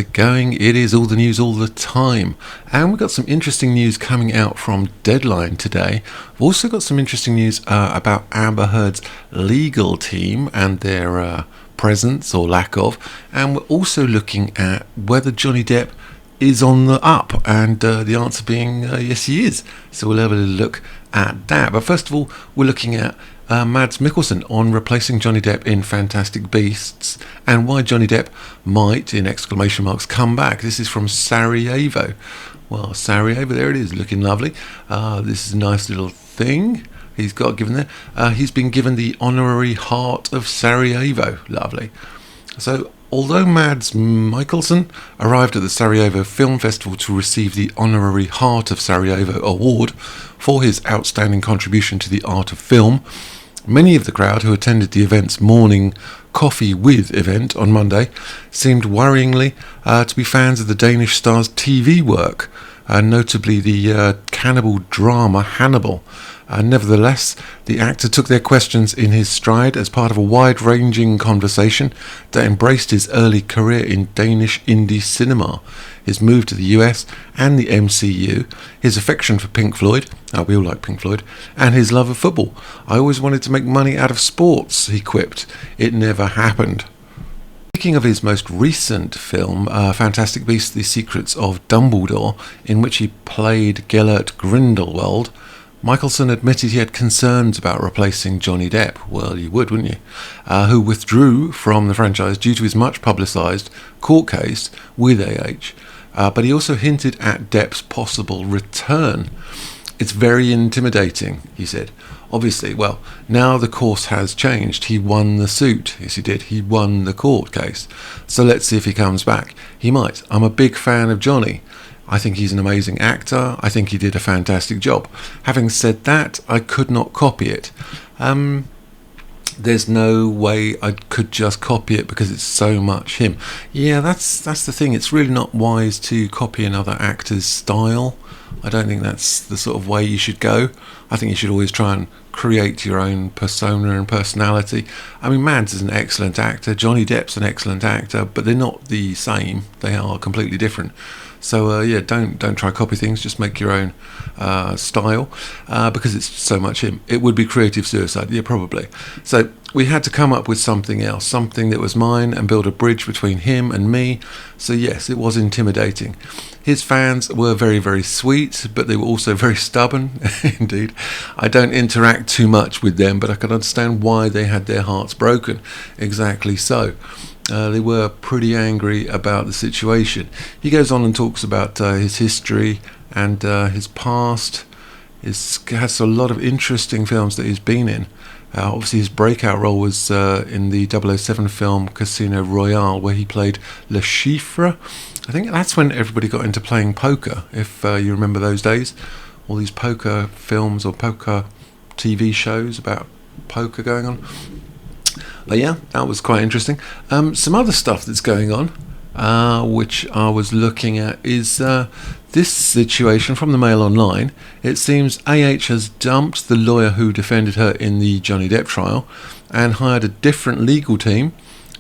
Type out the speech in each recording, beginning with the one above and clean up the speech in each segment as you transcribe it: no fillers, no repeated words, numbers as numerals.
it going? It is all the news all the time. And we've got some interesting news coming out from Deadline today. We've also got some interesting news about Amber Heard's legal team and their presence or lack of. And we're also looking at whether Johnny Depp is on the up, and the answer being yes, he is. So we'll have a look at that. But first of all, we're looking at Mads Mikkelsen on replacing Johnny Depp in Fantastic Beasts, and why Johnny Depp might, in exclamation marks, come back. This is from Sarajevo. Well, Sarajevo, there it is, looking lovely. This is a nice little thing he's got given there. He's been given the honorary Heart of Sarajevo. Lovely. So, although Mads Mikkelsen arrived at the Sarajevo Film Festival to receive the honorary Heart of Sarajevo award for his outstanding contribution to the art of film, many of the crowd who attended the event's morning Coffee With event on Monday seemed worryingly to be fans of the Danish star's TV work, notably the cannibal drama Hannibal. Nevertheless, the actor took their questions in his stride as part of a wide-ranging conversation that embraced his early career in Danish indie cinema, his move to the US and the MCU, his affection for Pink Floyd, we all like Pink Floyd, and his love of football. "I always wanted to make money out of sports," he quipped. "It never happened." Speaking of his most recent film, Fantastic Beasts: The Secrets of Dumbledore, in which he played Gellert Grindelwald, Mikkelsen admitted he had concerns about replacing Johnny Depp, well you would, wouldn't you, who withdrew from the franchise due to his much publicised court case with AH, but he also hinted at Depp's possible return. "It's very intimidating," he said. "Obviously, well, now the course has changed. He won the suit." Yes, he did. He won the court case. "So let's see if he comes back. He might. I'm a big fan of Johnny. I think he's an amazing actor. I think he did a fantastic job. Having said that, I could not copy it. There's no way I could just copy it because it's so much him." Yeah, that's the thing. It's really not wise to copy another actor's style. I don't think that's the sort of way you should go. I think you should always try and create your own persona and personality. I mean, Mads is an excellent actor. Johnny Depp's an excellent actor, but they're not the same. They are completely different. So yeah, don't try to copy things. Just make your own style because it's so much him. It would be creative suicide, yeah, probably. So we had to come up with something else, something that was mine, and build a bridge between him and me. So yes, it was intimidating. His fans were very, very sweet, but they were also very stubborn. Indeed, I don't interact too much with them, but I can understand why they had their hearts broken. Exactly so. They were pretty angry about the situation. He goes on and talks about his history and his past. He has a lot of interesting films that he's been in. Obviously, his breakout role was in the 007 film Casino Royale, where he played Le Chiffre. I think that's when everybody got into playing poker, if you remember those days. All these poker films or poker TV shows about poker going on. But yeah, that was quite interesting. Some other stuff that's going on, which I was looking at, is this situation from the Mail Online. It seems AH has dumped the lawyer who defended her in the Johnny Depp trial and hired a different legal team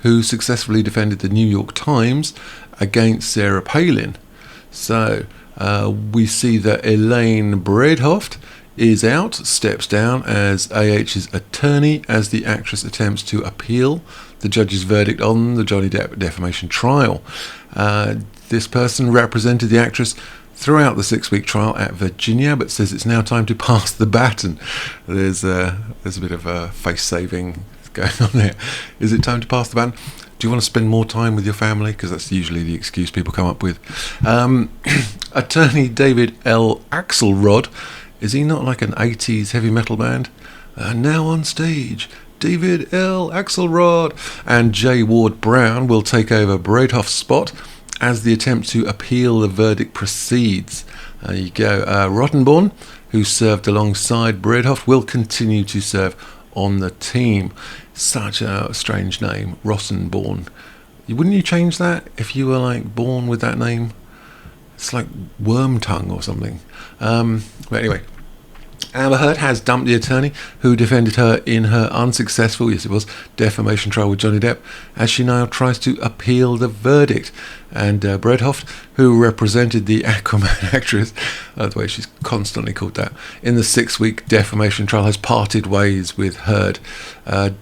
who successfully defended the New York Times against Sarah Palin. So we see that Elaine Bredehoft is out, steps down as AH's attorney as the actress attempts to appeal the judge's verdict on the Johnny Depp defamation trial. This person represented the actress throughout the 6-week trial at Virginia, but says it's now time to pass the baton. There's a bit of face saving going on there. Is it time to pass the baton? Do you want to spend more time with your family? Because that's usually the excuse people come up with. Attorney David L. Axelrod, is he not like an 80s heavy metal band? Now on stage, David L. Axelrod and J. Ward Brown will take over Bredehoft's spot as the attempt to appeal the verdict proceeds. There you go. Rottenborn, who served alongside Bredehoft, will continue to serve on the team. Such a strange name, Rottenborn. Wouldn't you change that if you were like born with that name? It's like Wormtongue or something. But anyway, Amber Heard has dumped the attorney who defended her in her unsuccessful, yes it was, defamation trial with Johnny Depp, as she now tries to appeal the verdict. And Bredhoft, who represented the Aquaman actress, the way she's constantly called that, in the 6-week defamation trial, has parted ways with Heard.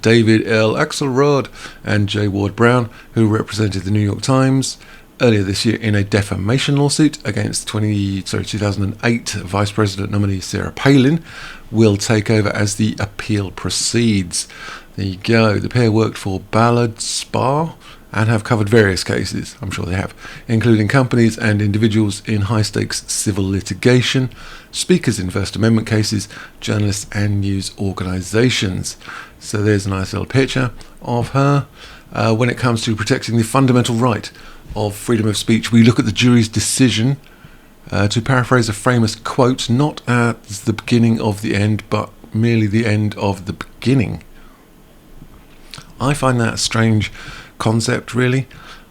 David L. Axelrod and J. Ward Brown, who represented the New York Times earlier this year in a defamation lawsuit against 2008 Vice President nominee Sarah Palin, will take over as the appeal proceeds. There you go. The pair worked for Ballard Spa and have covered various cases, I'm sure they have, including companies and individuals in high-stakes civil litigation, speakers in First Amendment cases, journalists and news organisations. So there's a nice little picture of her. When it comes to protecting the fundamental right of freedom of speech, we look at the jury's decision, to paraphrase a famous quote, not at the beginning of the end, but merely the end of the beginning. I find that a strange concept, really.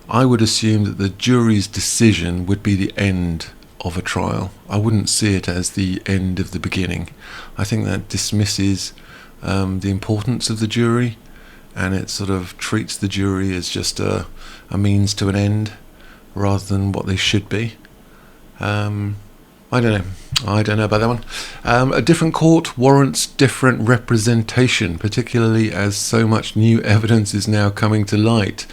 I would assume that the jury's decision would be the end of a trial. I wouldn't see it as the end of the beginning. I think that dismisses the importance of the jury, and it sort of treats the jury as just a means to an end rather than what they should be. I don't know about that one. A different court warrants different representation, particularly as so much new evidence is now coming to light.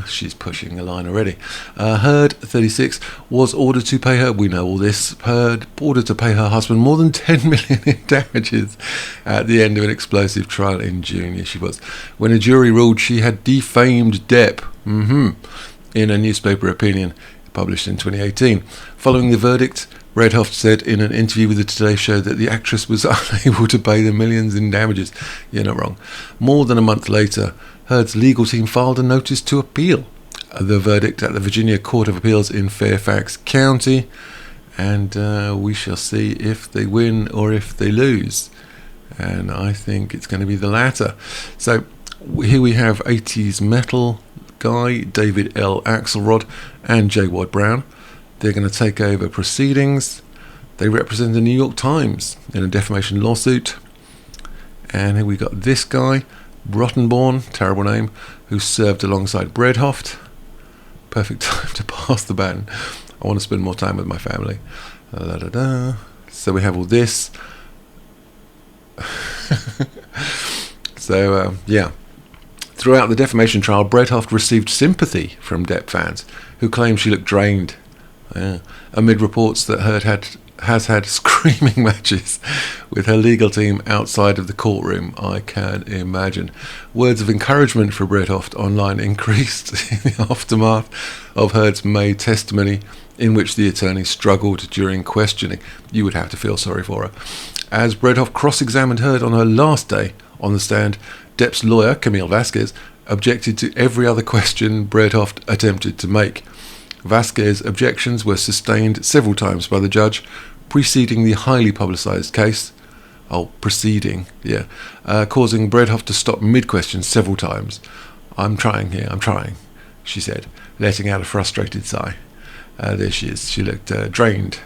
She's pushing the line already. Heard, 36, was ordered to pay her, we know all this, Heard ordered to pay her husband more than 10 million in damages at the end of an explosive trial in June. Yes, she was. When a jury ruled she had defamed Depp, in a newspaper opinion published in 2018. Following the verdict, Bredhoft said in an interview with the Today Show that the actress was unable to pay the millions in damages. You're not wrong. More than a month later, Heard's legal team filed a notice to appeal the verdict at the Virginia Court of Appeals in Fairfax County, and we shall see if they win or if they lose. And I think it's going to be the latter. So here we have 80s metal guy David L. Axelrod and J. Ward Brown. They're going to take over proceedings. They represent the New York Times in a defamation lawsuit. And here we got this guy, Rottenborn, terrible name, who served alongside Bredhoft. Perfect time to pass the baton. I want to spend more time with my family. So we have all this. So, yeah. Throughout the defamation trial, Bredhoft received sympathy from Depp fans who claimed she looked drained, amid reports that Heard has had screaming matches with her legal team outside of the courtroom. I can imagine. Words of encouragement for Bredhoft online increased in the aftermath of Heard's May testimony, in which the attorney struggled during questioning. You would have to feel sorry for her. As Bredhoft cross-examined Heard on her last day on the stand, Depp's lawyer, Camille Vasquez, objected to every other question Bredhoft attempted to make. Vasquez's objections were sustained several times by the judge, preceding the highly publicised case. Causing Bredhoft to stop mid-question several times. I'm trying, she said, letting out a frustrated sigh. There she is. She looked drained.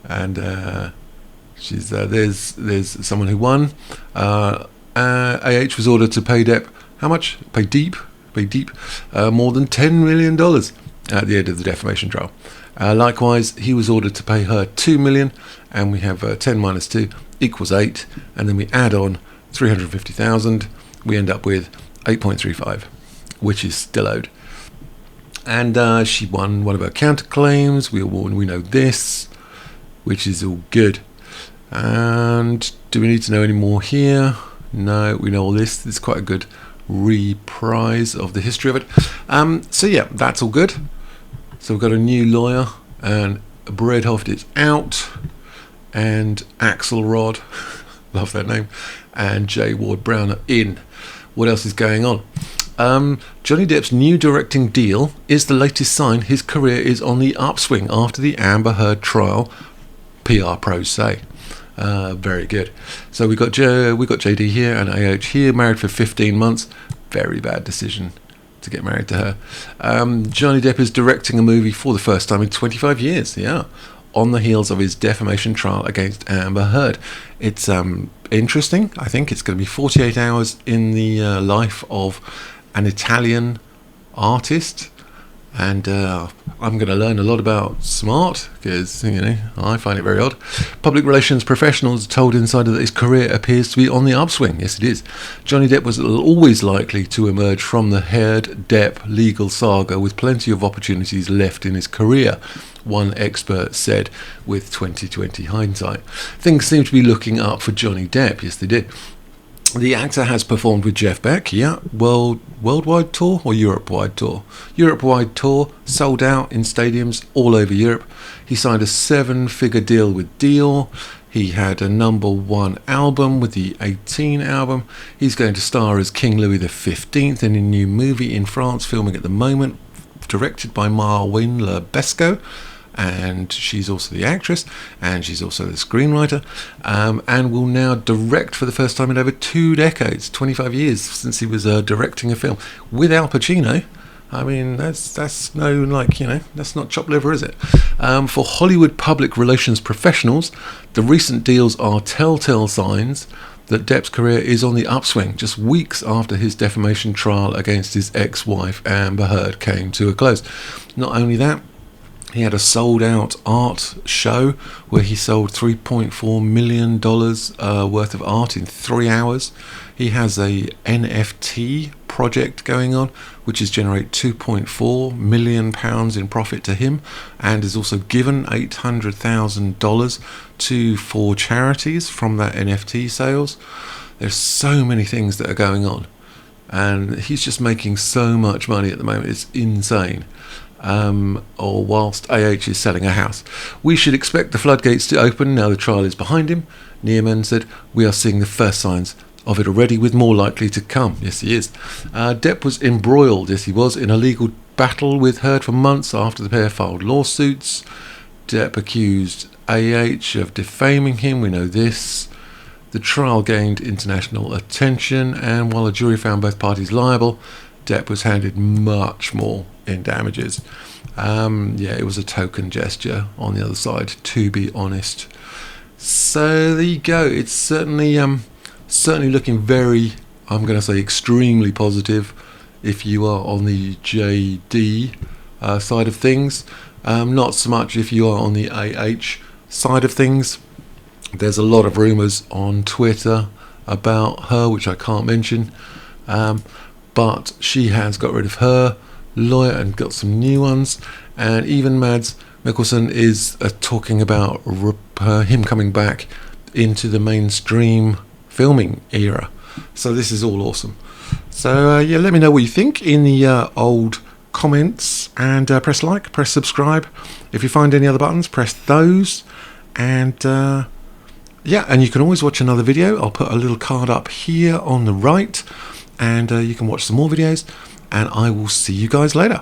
And she's there's someone who won. AH was ordered to pay Depp how much? Pay deep, more than $10 million at the end of the defamation trial. Likewise, he was ordered to pay her $2 million, and we have 10 minus 2 equals 8, and then we add on $350,000. We end up with 8.35, which is still owed. And she won one of her counterclaims. We know this, which is all good. And do we need to know any more here? No, we know all this. This is quite a good reprise of the history of it. So yeah, that's all good. So we've got a new lawyer, and Bredhoft is out, and Axelrod, love that name, and J. Ward Brown are in. What else is going on? Johnny Depp's new directing deal is the latest sign his career is on the upswing after the Amber Heard trial, PR pros say. Very good. So we got JD here and AH here, married for 15 months. Very bad decision to get married to her. Johnny Depp is directing a movie for the first time in 25 years. Yeah, on the heels of his defamation trial against Amber Heard. It's interesting. I think it's going to be 48 hours in the life of an Italian artist, and I'm going to learn a lot about smart, because I find it very odd. Public relations professionals told Insider that his career appears to be on the upswing. Yes, it is. Johnny Depp was always likely to emerge from the Heard-Depp legal saga with plenty of opportunities left in his career, one expert said with 2020 hindsight. Things seem to be looking up for Johnny Depp. Yes, they did. The actor has performed with Jeff Beck, worldwide tour or Europe-wide tour? Europe-wide tour, sold out in stadiums all over Europe. He signed a 7-figure deal with Dior. He had a #1 album with the 18 album. He's going to star as King Louis XV in a new movie in France, filming at the moment, directed by Marwin Lebesco. And she's also the actress, and she's also the screenwriter, and will now direct for the first time in over 2 decades, 25 years since he was directing a film with Al Pacino. I mean, that's that's not chopped liver, is it? For Hollywood public relations professionals, the recent deals are telltale signs that Depp's career is on the upswing, just weeks after his defamation trial against his ex-wife Amber Heard came to a close. Not only that, he had a sold-out art show where he sold $3.4 million worth of art in 3 hours. He has a NFT project going on, which has generated £2.4 million in profit to him, and has also given $800,000 to 4 charities from that NFT sales. There's so many things that are going on, and he's just making so much money at the moment. It's insane. Or whilst AH is selling a house. We should expect the floodgates to open now the trial is behind him. Nearman said, "We are seeing the first signs of it already, with more likely to come." Yes, he is. Depp was embroiled, yes he was, in a legal battle with Heard for months after the pair filed lawsuits. Depp accused AH of defaming him, we know this. The trial gained international attention, and while a jury found both parties liable, Depp was handed much more in damages. It was a token gesture on the other side, to be honest. So there you go. It's certainly looking very, I'm going to say, extremely positive if you are on the JD side of things. Not so much if you are on the AH side of things. There's a lot of rumours on Twitter about her, which I can't mention. But she has got rid of her lawyer and got some new ones, and even Mads Mikkelsen is talking about him coming back into the mainstream filming era. So this is all awesome. So let me know what you think in the old comments, and press like, press subscribe. If you find any other buttons, press those, and and you can always watch another video. I'll put a little card up here on the right, and you can watch some more videos, and I will see you guys later.